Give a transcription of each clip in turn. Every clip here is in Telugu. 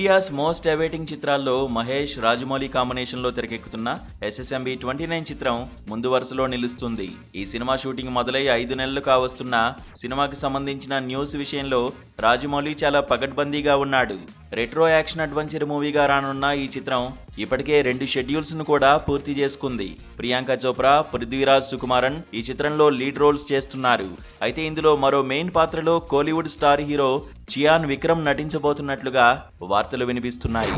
ఇండియాస్ మోస్ట్ అవైటింగ్ చిత్రాల్లో మహేష్ రాజమౌళి కాంబినేషన్ లో తెరకెక్కుతున్న SSMB 29 చిత్రం ముందు వరుసలో నిలుస్తుంది. ఈ సినిమా షూటింగ్ మొదలై 5 నెలలు కావస్తున్న సినిమాకి సంబంధించిన న్యూస్ విషయంలో రాజమౌళి చాలా పకడ్బందీగా ఉన్నాడు. రెట్రో యాక్షన్ అడ్వెంచర్ మూవీగా రానున్న ఈ చిత్రం ఇప్పటికే 2 షెడ్యూల్స్ ను కూడా పూర్తి చేసుకుంది. ప్రియాంక చోప్రా, పృథ్వీరాజ్ సుకుమారన్ ఈ చిత్రంలో లీడ్ రోల్స్ చేస్తున్నారు. అయితే ఇందులో మరో మెయిన్ పాత్రలో కోలీవుడ్ స్టార్ హీరో చియాన్ విక్రమ్ నటించబోతున్నట్లుగా వార్తలు వినిపిస్తున్నాయి.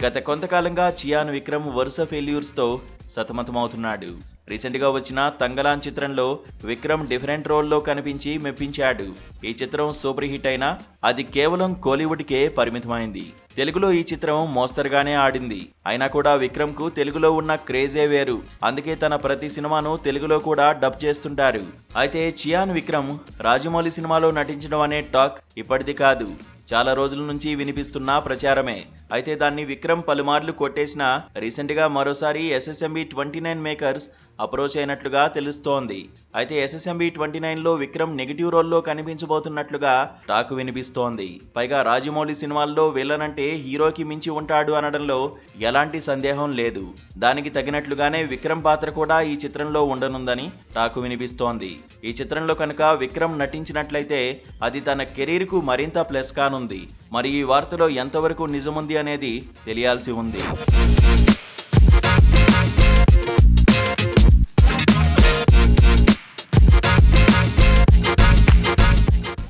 గత కొంతకాలంగా చియాన్ విక్రమ్ వరుస ఫెయిల్యూర్స్ తో సతమతమవుతున్నాడు. రీసెంట్ గా వచ్చిన తంగలాన్ చిత్రంలో విక్రమ్ డిఫరెంట్ రోల్లో కనిపించి మెప్పించాడు. ఈ చిత్రం సూపర్ హిట్ అయినా అది కేవలం కోలీవుడ్ కే పరిమితమైంది. తెలుగులో ఈ చిత్రం మోస్తరుగానే ఆడింది. అయినా కూడా విక్రమ్ కు తెలుగులో ఉన్న క్రేజే వేరు. అందుకే తన ప్రతి సినిమాను తెలుగులో కూడా డబ్ చేస్తుంటారు. అయితే చియాన్ విక్రమ్ రాజమౌళి సినిమాలో నటించడం అనే టాక్ ఇప్పటిది కాదు, చాలా రోజుల నుంచి వినిపిస్తున్న ప్రచారమే. అయితే దాన్ని విక్రమ్ పలుమార్లు కొట్టేసినా రీసెంట్ గా మరోసారి SSMB 29 మేకర్స్ అప్రోచ్ అయినట్లుగా తెలుస్తోంది. అయితే SSMB 29 లో విక్రమ్ నెగిటివ్ రోల్లో కనిపించబోతున్నట్లుగా టాక్ వినిపిస్తోంది. పైగా రాజమౌళి సినిమాల్లో విలన్ అంటే హీరోకి మించి ఉంటాడు అనడంలో ఎలాంటి సందేహం లేదు. దానికి తగినట్లుగానే విక్రమ్ పాత్ర కూడా ఈ చిత్రంలో ఉండనుందని టాక్ వినిపిస్తోంది. ఈ చిత్రంలో కనుక విక్రమ్ నటించినట్లయితే అది తన కెరీర్ కు మరింత ప్లస్ కానుంది. మరి ఈ వార్తలో ఎంతవరకు నిజముంది అనేది తెలియాల్సి ఉంది.